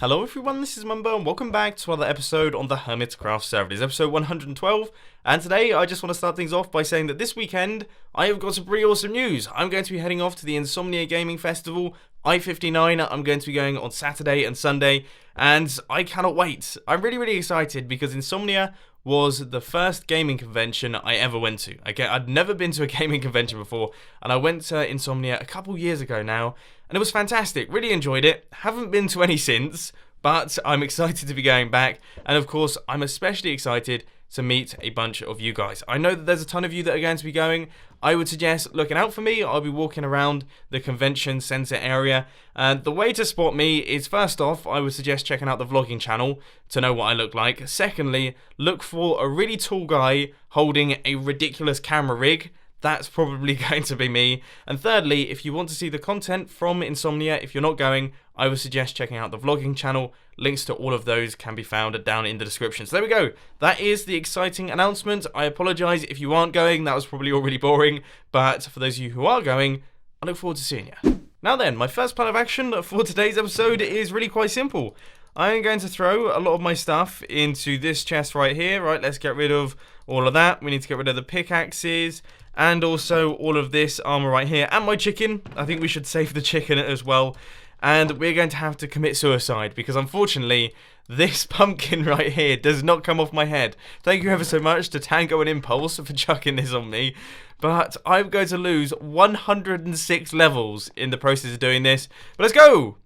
Hello everyone, this is Mumbo and welcome back to another episode on the Hermitcraft server. It is episode 112, and today I just want to start things off by saying that this weekend I have got some pretty awesome news. I'm going to be heading off to the Insomnia Gaming Festival, I-59. I'm going to be going on Saturday and Sunday, and I cannot wait. I'm really excited because Insomnia was the first gaming convention I ever went to. Okay, I'd never been to a gaming convention before, and I went to Insomnia a couple years ago now, and it was fantastic. Really enjoyed it. Haven't been to any since, but I'm excited to be going back, and of course, I'm especially excited to meet a bunch of you guys. I know that there's a ton of you that are going to be going. I would suggest looking out for me. I'll be walking around the convention center area, and the way to spot me is, first off, I would suggest checking out the vlogging channel to know what I look like. Secondly, look for a really tall guy holding a ridiculous camera rig. That's probably going to be me. And thirdly, if you want to see the content from Insomnia, if you're not going, I would suggest checking out the vlogging channel. Links to all of those can be found down in the description. So there we go. That is the exciting announcement. I apologise if you aren't going. That was probably already boring. But for those of you who are going, I look forward to seeing you. Now then, my first plan of action for today's episode is really quite simple. I am going to throw a lot of my stuff into this chest right here. Right, let's get rid of all of that. We need to get rid of the pickaxes. And also all of this armor right here. And my chicken. I think we should save the chicken as well. And we're going to have to commit suicide, because unfortunately, this pumpkin right here does not come off my head. Thank you ever so much to Tango and Impulse for chucking this on me. But I'm going to lose 106 levels in the process of doing this. But let's go!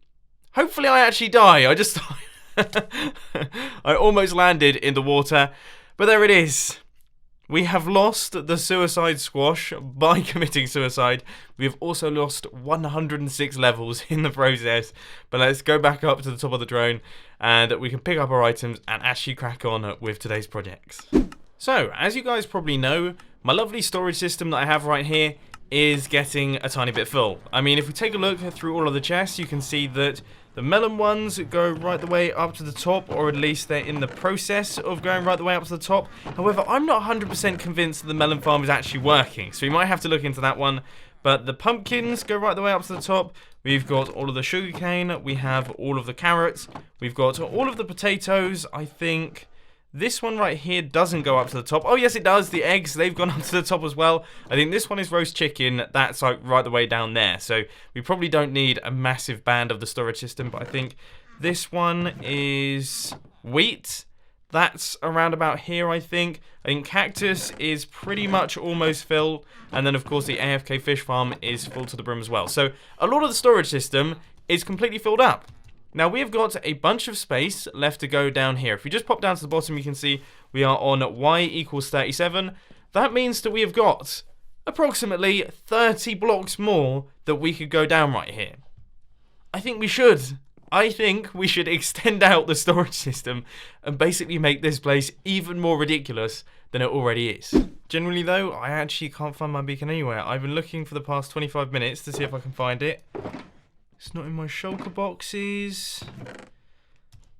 Hopefully I actually die. I almost landed in the water. But there it is. We have lost the suicide squash by committing suicide. We have also lost 106 levels in the process. But let's go back up to the top of the drone and we can pick up our items and actually crack on with today's projects. So, as you guys probably know, my lovely storage system that I have right here is getting a tiny bit full. I mean, if we take a look through all of the chests, you can see that the melon ones go right the way up to the top, or at least they're in the process of going right the way up to the top. However, I'm not 100% convinced that the melon farm is actually working, so we might have to look into that one. But the pumpkins go right the way up to the top. We've got all of the sugarcane. We have all of the carrots. We've got all of the potatoes. I think this one right here doesn't go up to the top. Oh, yes, it does. The eggs, they've gone up to the top as well. I think this one is roast chicken. That's like right the way down there. So we probably don't need a massive band of the storage system. But I think this one is wheat. That's around about here, I think. I think cactus is pretty much almost full. And then, of course, the AFK fish farm is full to the brim as well. So a lot of the storage system is completely filled up. Now, we have got a bunch of space left to go down here. If we just pop down to the bottom, you can see we are on y equals 37. That means that we have got approximately 30 blocks more that we could go down right here. I think we should extend out the storage system and basically make this place even more ridiculous than it already is. Generally, though, I actually can't find my beacon anywhere. I've been looking for the past 25 minutes to see if I can find it. It's not in my shulker boxes.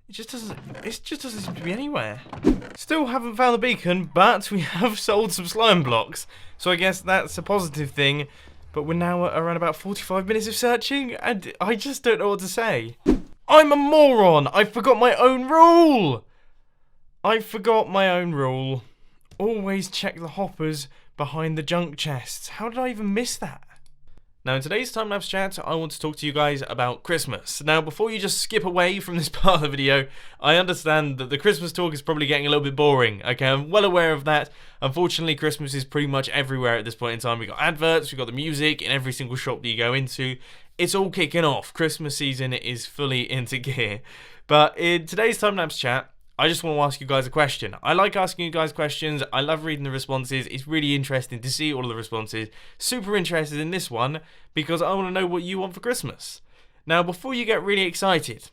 It just doesn't seem to be anywhere. Still haven't found the beacon, but we have sold some slime blocks. So I guess that's a positive thing. But we're now at around about 45 minutes of searching, and I just don't know what to say. I'm a moron! I forgot my own rule! Always check the hoppers behind the junk chests. How did I even miss that? Now, in today's time-lapse chat, I want to talk to you guys about Christmas. Now, before you just skip away from this part of the video, I understand that the Christmas talk is probably getting a little bit boring. Okay, I'm well aware of that. Unfortunately, Christmas is pretty much everywhere at this point in time. We've got adverts, we've got the music in every single shop that you go into. It's all kicking off. Christmas season is fully into gear. But in today's time-lapse chat, I just want to ask you guys a question. I like asking you guys questions. I love reading the responses. It's really interesting to see all of the responses. Super interested in this one because I want to know what you want for Christmas. Now, before you get really excited,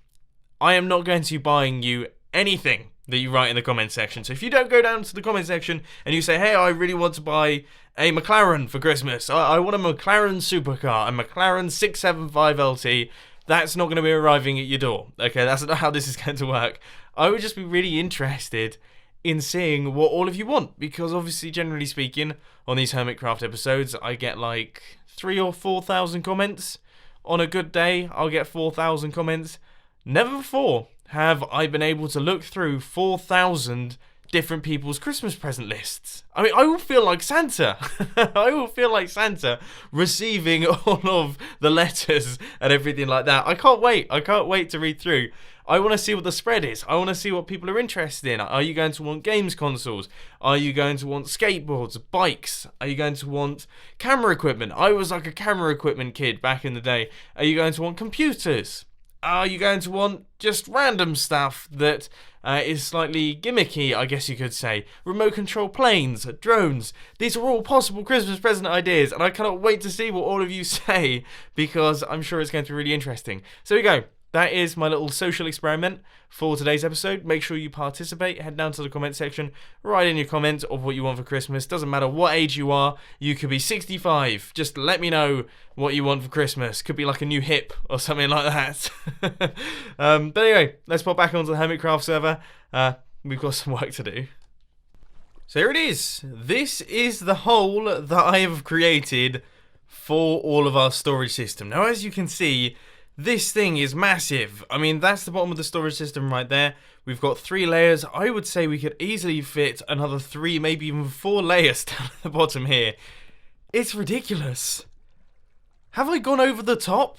I am not going to be buying you anything that you write in the comment section. So if you don't go down to the comment section and you say, hey, I really want to buy a McLaren for Christmas. I want a McLaren supercar, a McLaren 675 LT. That's not going to be arriving at your door. Okay, that's not how this is going to work. I would just be really interested in seeing what all of you want, because obviously, generally speaking, on these Hermitcraft episodes, I get like 3,000 or 4,000 comments. On a good day, I'll get 4,000 comments. Never before have I been able to look through 4,000 different people's Christmas present lists. I mean, I will feel like Santa. I will feel like Santa receiving all of the letters and everything like that. I can't wait. I can't wait to read through. I want to see what the spread is. I want to see what people are interested in. Are you going to want games consoles? Are you going to want skateboards, bikes? Are you going to want camera equipment? I was like a camera equipment kid back in the day. Are you going to want computers? Are you going to want just random stuff that is slightly gimmicky, I guess you could say? Remote control planes, drones. These are all possible Christmas present ideas, and I cannot wait to see what all of you say, because I'm sure it's going to be really interesting. So here we go. That is my little social experiment for today's episode. Make sure you participate. Head down to the comment section. Write in your comments of what you want for Christmas. Doesn't matter what age you are. You could be 65. Just let me know what you want for Christmas. Could be like a new hip or something like that. But anyway, let's pop back onto the Hermitcraft server. We've got some work to do. So here it is. This is the hole that I have created for all of our storage system. Now, as you can see, this thing is massive. I mean, that's the bottom of the storage system right there. We've got 3 layers. I would say we could easily fit another 3, maybe even 4 layers down at the bottom here. It's ridiculous. Have I gone over the top?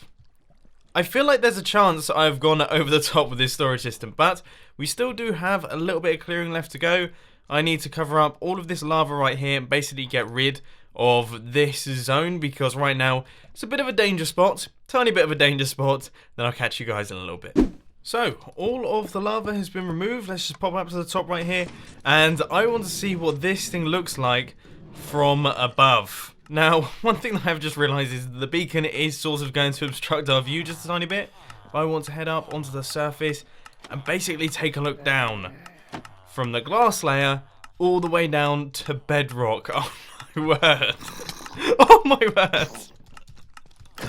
I feel like there's a chance I've gone over the top with this storage system, but we still do have a little bit of clearing left to go. I need to cover up all of this lava right here and basically get rid of this zone, because right now it's a bit of a danger spot, tiny bit of a danger spot. Then I'll catch you guys in a little bit. So all of the lava has been removed. Let's just pop up to the top right here, and I want to see what this thing looks like from above. Now, one thing that I've just realized is the beacon is sort of going to obstruct our view just a tiny bit. I want to head up onto the surface and basically take a look down from the glass layer all the way down to bedrock. Oh my word. Oh my word.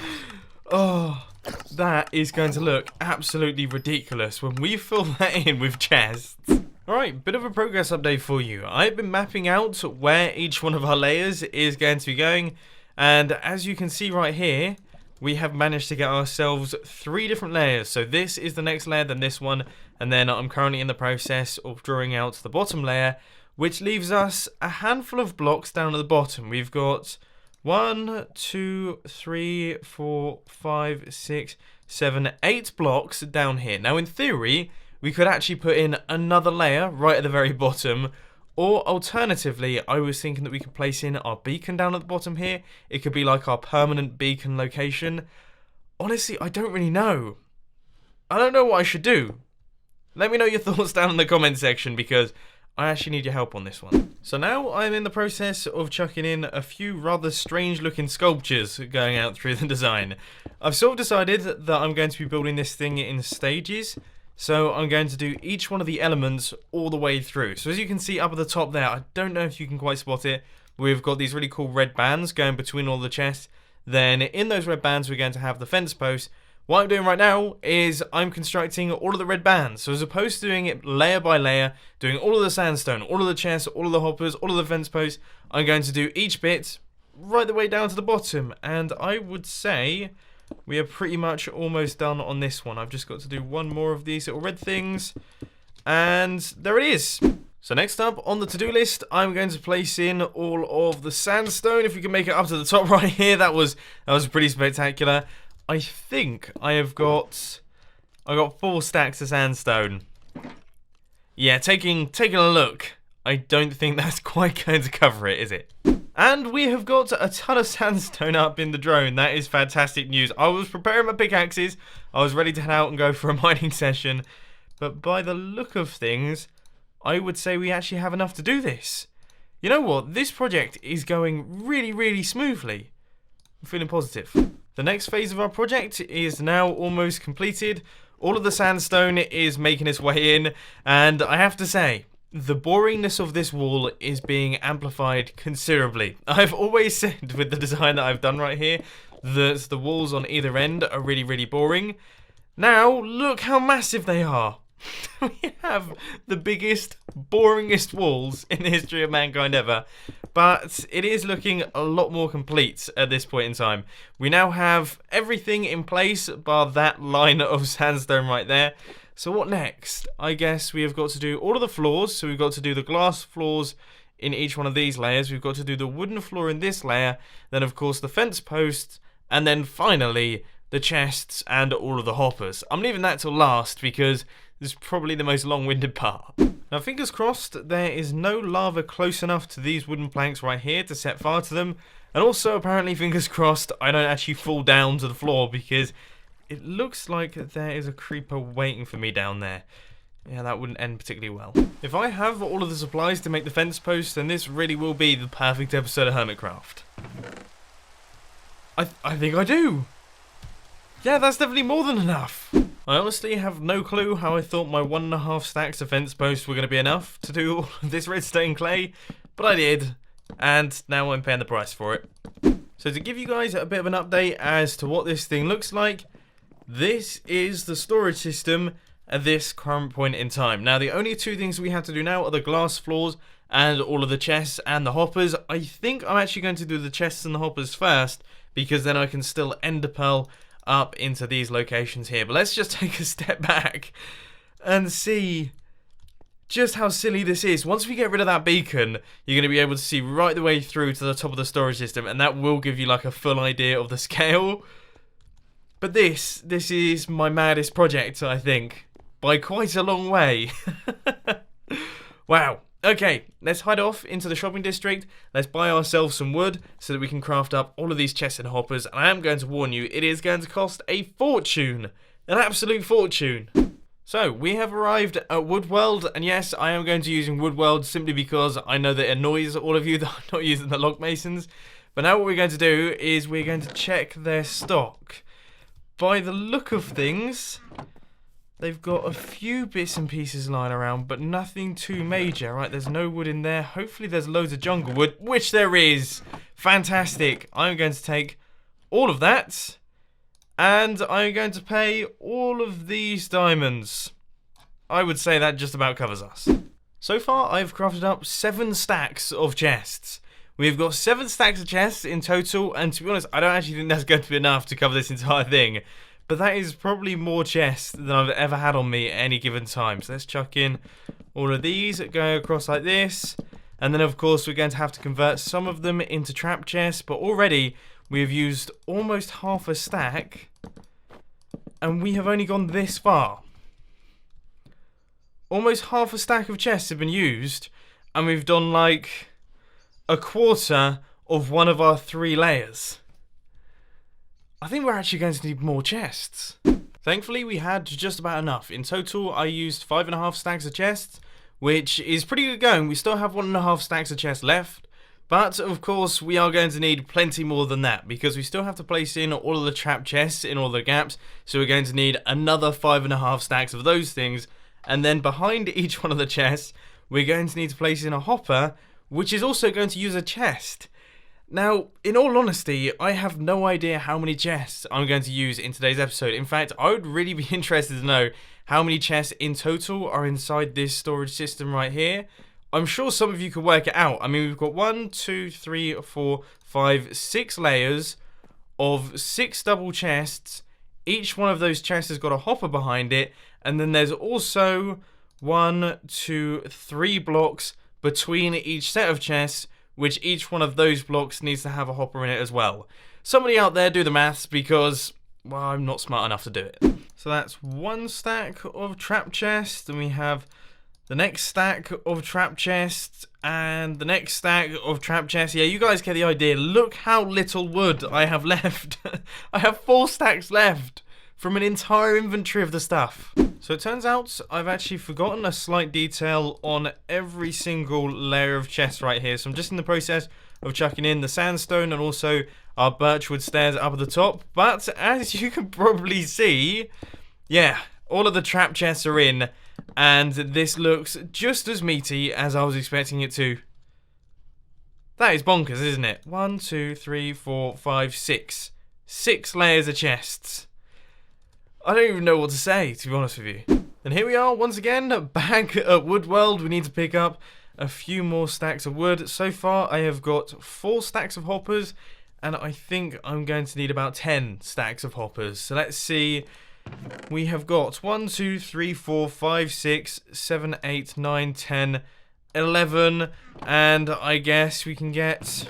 Oh, that is going to look absolutely ridiculous when we fill that in with chests. Alright, bit of a progress update for you. I've been mapping out where each one of our layers is going to be going, and as you can see right here, we have managed to get ourselves 3 different layers. So this is the next layer, then this one, and then I'm currently in the process of drawing out the bottom layer, which leaves us a handful of blocks down at the bottom. We've got 1, 2, 3, 4, 5, 6, 7, 8 blocks down here. Now in theory, we could actually put in another layer right at the very bottom, or alternatively, I was thinking that we could place in our beacon down at the bottom here. It could be like our permanent beacon location. Honestly, I don't really know. I don't know what I should do. Let me know your thoughts down in the comment section, because I actually need your help on this one. So now I'm in the process of chucking in a few rather strange looking sculptures going out through the design. I've sort of decided that I'm going to be building this thing in stages. So I'm going to do each one of the elements all the way through. So as you can see up at the top there, I don't know if you can quite spot it, we've got these really cool red bands going between all the chests. Then in those red bands we're going to have the fence posts. What I'm doing right now is I'm constructing all of the red bands. So as opposed to doing it layer by layer, doing all of the sandstone, all of the chests, all of the hoppers, all of the fence posts, I'm going to do each bit right the way down to the bottom. And I would say we are pretty much almost done on this one. I've just got to do one more of these little red things, and there it is. So next up on the to-do list, I'm going to place in all of the sandstone. If we can make it up to the top right here, that was pretty spectacular. I think I got 4 stacks of sandstone. Yeah, taking a look, I don't think that's quite going to cover it, is it? And we have got a ton of sandstone up in the drone. That is fantastic news. I was preparing my pickaxes. I was ready to head out and go for a mining session. But by the look of things, I would say we actually have enough to do this. You know what? This project is going really, really smoothly. I'm feeling positive. The next phase of our project is now almost completed. All of the sandstone is making its way in. And I have to say, the boringness of this wall is being amplified considerably. I've always said with the design that I've done right here that the walls on either end are really, really boring. Now, look how massive they are. We have the biggest, boringest walls in the history of mankind ever. But it is looking a lot more complete at this point in time. We now have everything in place bar that line of sandstone right there. So what next? I guess we have got to do all of the floors. So we've got to do the glass floors in each one of these layers. We've got to do the wooden floor in this layer. Then of course the fence posts. And then finally the chests and all of the hoppers. I'm leaving that till last because this is probably the most long-winded part. Now fingers crossed there is no lava close enough to these wooden planks right here to set fire to them. And also apparently fingers crossed I don't actually fall down to the floor because it looks like there is a creeper waiting for me down there. Yeah, that wouldn't end particularly well. If I have all of the supplies to make the fence post, then this really will be the perfect episode of Hermitcraft. I think I do. Yeah, that's definitely more than enough. I honestly have no clue how I thought my 1.5 stacks of fence posts were going to be enough to do all of this redstone clay, but I did, and now I'm paying the price for it. So to give you guys a bit of an update as to what this thing looks like, this is the storage system at this current point in time. Now the only two things we have to do now are the glass floors and all of the chests and the hoppers. I think I'm actually going to do the chests and the hoppers first, because then I can still ender pearl up into these locations here. But let's just take a step back and see just how silly this is. Once we get rid of that beacon, you're going to be able to see right the way through to the top of the storage system, and that will give you like a full idea of the scale. But this is my maddest project, I think, by quite a long way. Wow. Okay, let's head off into the shopping district. Let's buy ourselves some wood so that we can craft up all of these chests and hoppers. And I am going to warn you, it is going to cost a fortune. An absolute fortune. So, we have arrived at Woodworld. And yes, I am going to be using Woodworld simply because I know that it annoys all of you that I'm not using the log masons. But now what we're going to do is we're going to check their stock. By the look of things, they've got a few bits and pieces lying around, but nothing too major, right? There's no wood in there. Hopefully there's loads of jungle wood, which there is. Fantastic. I'm going to take all of that, and I'm going to pay all of these diamonds. I would say that just about covers us. So far, I've crafted up 7 stacks of chests. We've got 7 stacks of chests in total, and to be honest, I don't actually think that's going to be enough to cover this entire thing. But that is probably more chests than I've ever had on me at any given time. So let's chuck in all of these going across like this. And then of course we're going to have to convert some of them into trap chests. But already we have used almost half a stack. And we have only gone this far. Almost half a stack of chests have been used. And we've done like a quarter of one of our 3 layers. I think we're actually going to need more chests. Thankfully, we had just about enough. In total, I used 5.5 stacks of chests, which is pretty good going. We still have 1.5 stacks of chests left. But, of course, we are going to need plenty more than that, because we still have to place in all of the trap chests in all the gaps. So we're going to need another 5.5 stacks of those things. And then behind each one of the chests, we're going to need to place in a hopper, which is also going to use a chest. Now, in all honesty, I have no idea how many chests I'm going to use in today's episode. In fact, I would really be interested to know how many chests in total are inside this storage system right here. I'm sure some of you could work it out. I mean, we've got 1, 2, 3, 4, 5, 6 layers of 6 double chests. Each one of those chests has got a hopper behind it. And then there's also 1, 2, 3 blocks between each set of chests, which each one of those blocks needs to have a hopper in it as well. Somebody out there do the maths because, well, I'm not smart enough to do it. So that's 1 stack of trap chests, and we have the next stack of trap chests, and the next stack of trap chests. Yeah, you guys get the idea. Look how little wood I have left. I have 4 stacks left from an entire inventory of the stuff. So it turns out I've actually forgotten a slight detail on every single layer of chest right here. So I'm just in the process of chucking in the sandstone and also our birchwood stairs up at the top. But as you can probably see, yeah, all of the trap chests are in, and this looks just as meaty as I was expecting it to. That is bonkers, isn't it? 1, 2, 3, 4, 5, 6. 6 layers of chests. I don't even know what to say, to be honest with you. And here we are once again, back at Wood World. We need to pick up a few more stacks of wood. So far I have got 4 stacks of hoppers, and I think I'm going to need about 10 stacks of hoppers. So let's see. We have got 1, 2, 3, 4, 5, 6, 7, 8, 9, 10, 11, and I guess we can get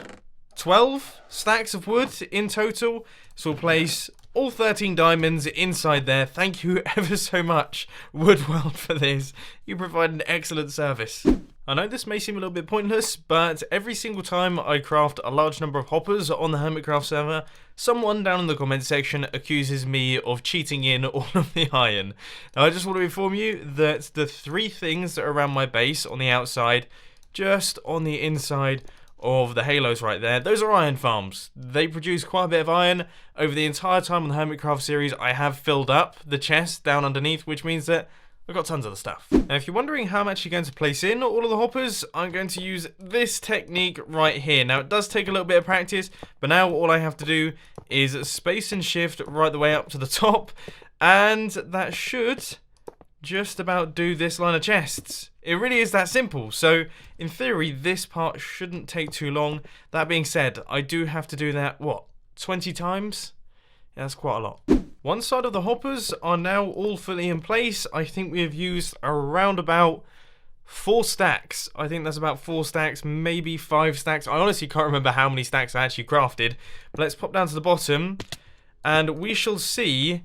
12 stacks of wood in total. So we'll place all 13 diamonds inside there. Thank you ever so much, Wood World, for this. You provide an excellent service. I know this may seem a little bit pointless, but every single time I craft a large number of hoppers on the Hermitcraft server, someone down in the comment section accuses me of cheating in all of the iron. Now I just want to inform you that the 3 things that are around my base on the outside, just on the inside of the halos right there, those are iron farms. They produce quite a bit of iron. Over the entire time on the Hermitcraft series, I have filled up the chest down underneath, which means that I've got tons of the stuff. Now, if you're wondering how I'm actually going to place in all of the hoppers, I'm going to use this technique right here. Now, it does take a little bit of practice, but now all I have to do is space and shift right the way up to the top, and that should just about do this line of chests. It really is that simple. So in theory, this part shouldn't take too long. That being said, I do have to do that, what, 20 times? Yeah, that's quite a lot. One side of the hoppers are now all fully in place. I think we have used around about 4 stacks. I think that's about 4 stacks, maybe 5 stacks. I honestly can't remember how many stacks I actually crafted. But let's pop down to the bottom, and we shall see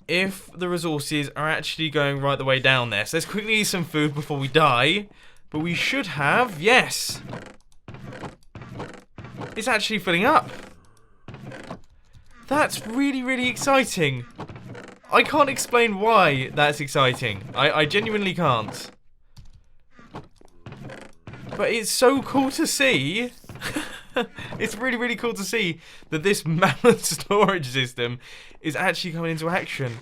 if the resources are actually going right the way down there. So let's quickly eat some food before we die. But we should have, yes. It's actually filling up. That's really, really exciting. I can't explain why that's exciting. I genuinely can't. But it's so cool to see. It's really, really cool to see that this mammoth storage system is actually coming into action.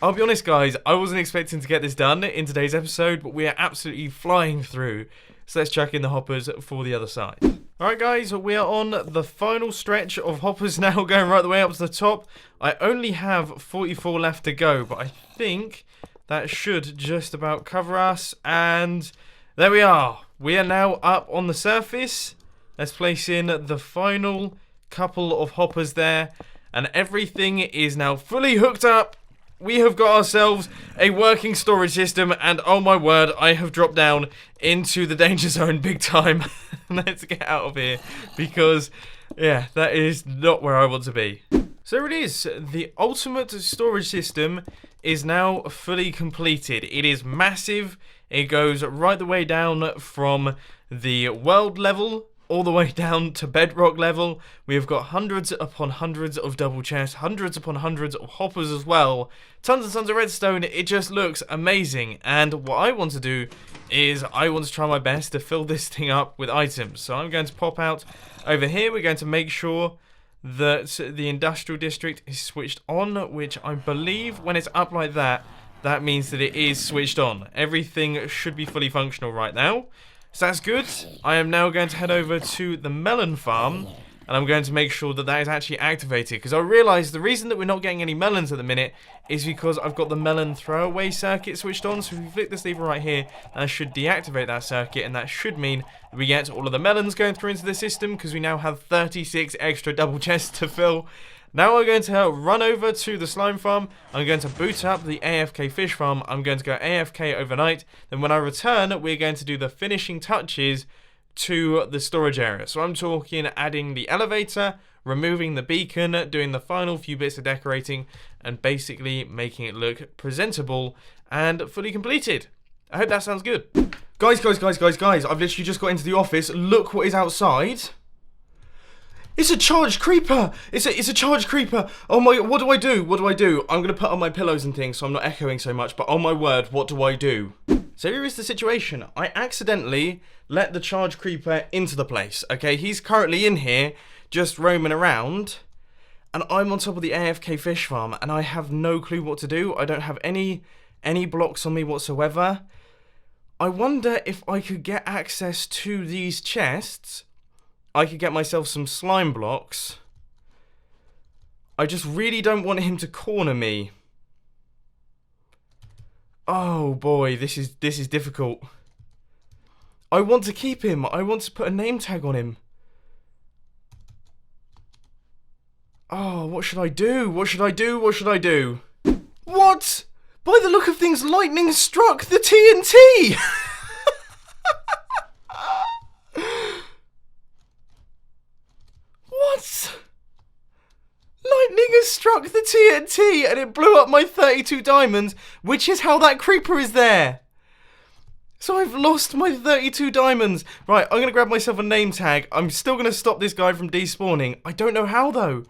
I'll be honest, guys, I wasn't expecting to get this done in today's episode, but we are absolutely flying through. So let's chuck in the hoppers for the other side. Alright guys, we are on the final stretch of hoppers now, going right the way up to the top. I only have 44 left to go, but I think that should just about cover us. And there we are. We are now up on the surface. Let's place in the final couple of hoppers there. And everything is now fully hooked up. We have got ourselves a working storage system, and oh my word, I have dropped down into the danger zone big time. Let's get out of here, because, yeah, that is not where I want to be. So it is. The ultimate storage system is now fully completed. It is massive. It goes right the way down from the world level all the way down to bedrock level. We have got hundreds upon hundreds of double chests, hundreds upon hundreds of hoppers as well, tons and tons of redstone. It just looks amazing, and what I want to do is I want to try my best to fill this thing up with items. So I'm going to pop out over here. We're going to make sure that the industrial district is switched on, which I believe when it's up like that, that means that it is switched on. Everything should be fully functional right now. So that's good. I am now going to head over to the Melon Farm, and I'm going to make sure that that is actually activated, because I realised the reason that we're not getting any melons at the minute is because I've got the melon throwaway circuit switched on. So if we flick this lever right here, that should deactivate that circuit, and that should mean that we get all of the melons going through into the system, because we now have 36 extra double chests to fill. Now we're going to run over to the slime farm. I'm going to boot up the AFK fish farm. I'm going to go AFK overnight. Then when I return, we're going to do the finishing touches to the storage area. So I'm talking adding the elevator, removing the beacon, doing the final few bits of decorating, and basically making it look presentable and fully completed. I hope that sounds good. Guys, I've literally just got into the office. Look what is outside. It's a charged creeper! It's a charged creeper! Oh my, what do I do? What do I do? I'm gonna put on my pillows and things so I'm not echoing so much, but oh my word, what do I do? So here is the situation. I accidentally let the charged creeper into the place, okay? He's currently in here, just roaming around, and I'm on top of the AFK fish farm, and I have no clue what to do. I don't have any blocks on me whatsoever. I wonder if I could get access to these chests. I could get myself some slime blocks. I just really don't want him to corner me. Oh boy, this is difficult. I want to keep him. I want to put a name tag on him. Oh, what should I do? What should I do? What should I do? What? By the look of things, lightning struck the TNT! What? Lightning has struck the TNT and it blew up my 32 diamonds, which is how that creeper is there. So I've lost my 32 diamonds. Right, I'm going to grab myself a name tag. I'm still going to stop this guy from despawning. I don't know how, though.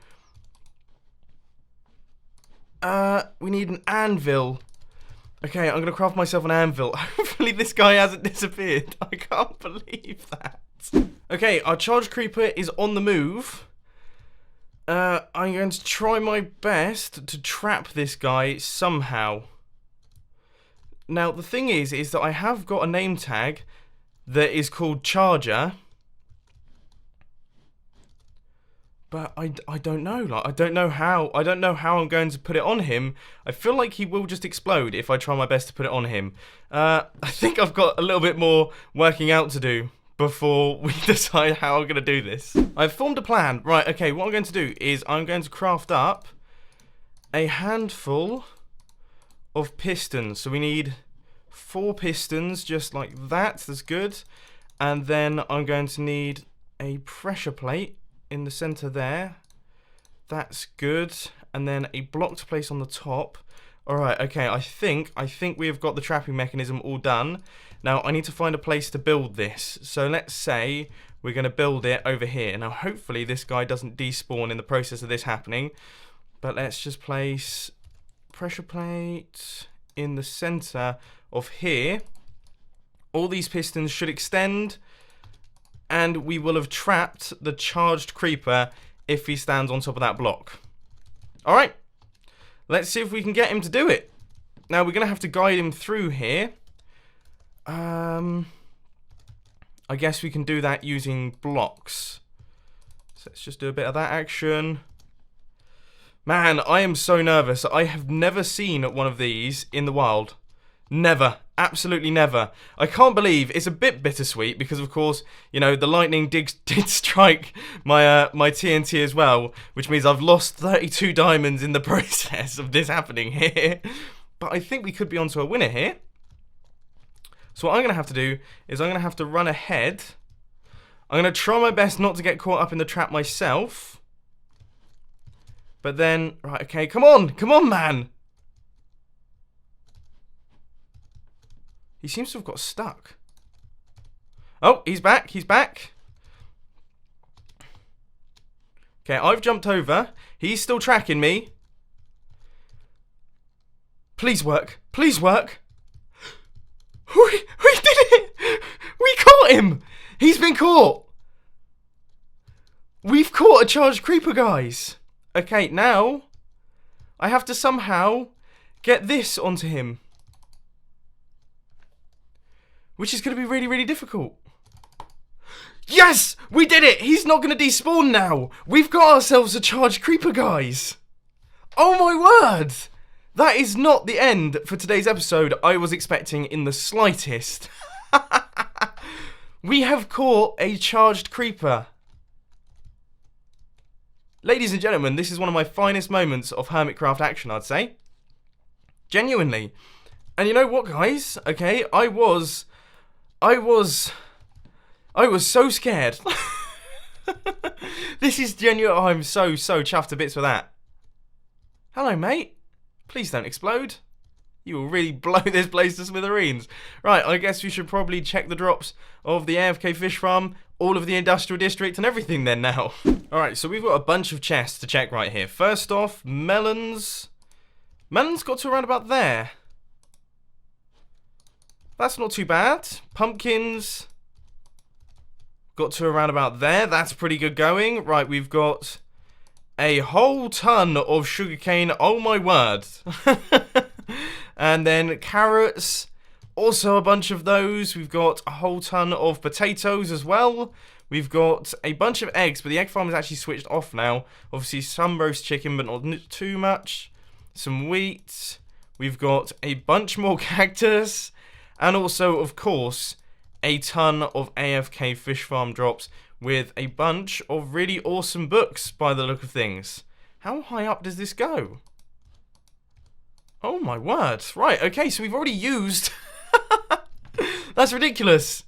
We need an anvil. Okay, I'm going to craft myself an anvil. Hopefully this guy hasn't disappeared. I can't believe that. Okay, our charge creeper is on the move. I'm going to try my best to trap this guy somehow. Now, the thing is that I have got a name tag that is called Charger. But I don't know. Like, I don't know how I'm going to put it on him. I feel like he will just explode if I try my best to put it on him. I think I've got a little bit more working out to do before we decide how I'm going to do this. I've formed a plan. Right, okay, what I'm going to do is I'm going to craft up a handful of pistons. So we need 4 pistons, just like that. That's good. And then I'm going to need a pressure plate in the center there. That's good. And then a block to place on the top. Alright, okay, I think we have got the trapping mechanism all done. Now, I need to find a place to build this. So let's say we're going to build it over here. Now, hopefully this guy doesn't despawn in the process of this happening. But let's just place pressure plate in the center of here. All these pistons should extend, and we will have trapped the charged creeper if he stands on top of that block. Alright, let's see if we can get him to do it. Now, we're going to have to guide him through here. I guess we can do that using blocks. So let's just do a bit of that action. Man, I am so nervous. I have never seen one of these in the wild. Never. Absolutely never. I can't believe it's a bit bittersweet because, of course, you know, the lightning did strike my my TNT as well, which means I've lost 32 diamonds in the process of this happening here. But I think we could be onto a winner here. So what I'm going to have to do is I'm going to have to run ahead. I'm going to try my best not to get caught up in the trap myself. But then, right, okay, come on, man. He seems to have got stuck. Oh, he's back. Okay, I've jumped over. He's still tracking me. Please work. We did it. We caught him. He's been caught. We've caught a charged creeper, guys. Okay, now I have to somehow get this onto him, which is going to be really, really difficult. Yes! We did it! He's not going to despawn now! We've got ourselves a charged creeper, guys! Oh my word! That is not the end for today's episode I was expecting in the slightest. We have caught a charged creeper. Ladies and gentlemen, this is one of my finest moments of Hermitcraft action, I'd say. Genuinely. And you know what, guys? Okay, I was so scared. This is genuine. I'm so chuffed to bits with that. Hello, mate. Please don't explode. You will really blow this place to smithereens. Right, I guess we should probably check the drops of the AFK fish farm, all of the industrial district and everything then now. Alright, so we've got a bunch of chests to check right here. First off, melons. Melons got to around about there. That's not too bad. Pumpkins got to around about there. That's pretty good going. Right, we've got a whole ton of sugarcane. Oh my word. And then carrots. Also a bunch of those. We've got a whole ton of potatoes as well. We've got a bunch of eggs, but the egg farm is actually switched off now. Obviously some roast chicken, but not too much. Some wheat. We've got a bunch more cactus. And also, of course, a ton of AFK fish farm drops with a bunch of really awesome books by the look of things. How high up does this go? Oh my word. Right, okay, so we've already used... That's ridiculous.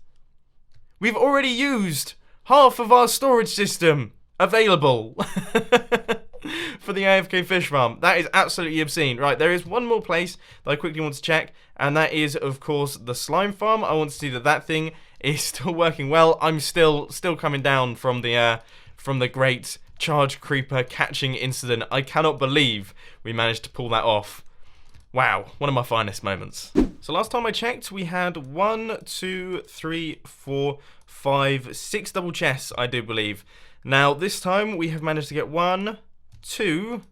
We've already used half of our storage system available for the AFK fish farm. That is absolutely obscene. Right, there is one more place that I quickly want to check, and that is, of course, the slime farm. I want to see that that thing is still working well. I'm still coming down from the great charge creeper catching incident. I cannot believe we managed to pull that off. Wow, one of my finest moments. So last time I checked, we had 1, 2, 3, 4, 5, 6 double chests, I do believe. Now, this time we have managed to get 1, 2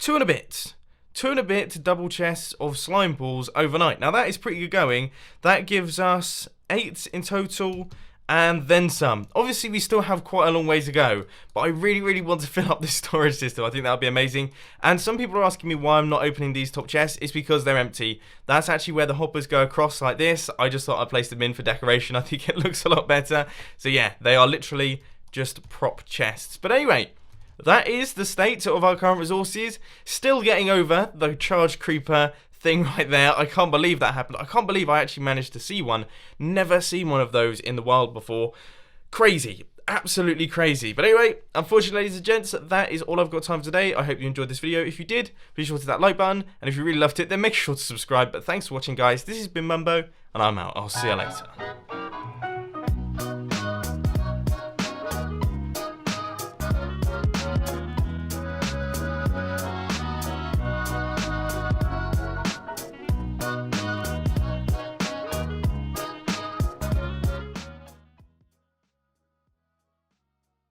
and a bit. 2 and a bit double chests of slime balls overnight. Now, that is pretty good going. That gives us 8 in total, and then some. Obviously, we still have quite a long way to go, but I really, really want to fill up this storage system. I think that would be amazing. And some people are asking me why I'm not opening these top chests. It's because they're empty. That's actually where the hoppers go across like this. I just thought I'd place them in for decoration. I think it looks a lot better. So yeah, they are literally just prop chests. But anyway, that is the state of our current resources. Still getting over the charge creeper thing right there. I can't believe that happened. I can't believe I actually managed to see one. Never seen one of those in the wild before. Crazy. Absolutely crazy. But anyway, unfortunately, ladies and gents, that is all I've got time for today. I hope you enjoyed this video. If you did, be sure to hit that like button. And if you really loved it, then make sure to subscribe. But thanks for watching, guys. This has been Mumbo, and I'm out. I'll see you later.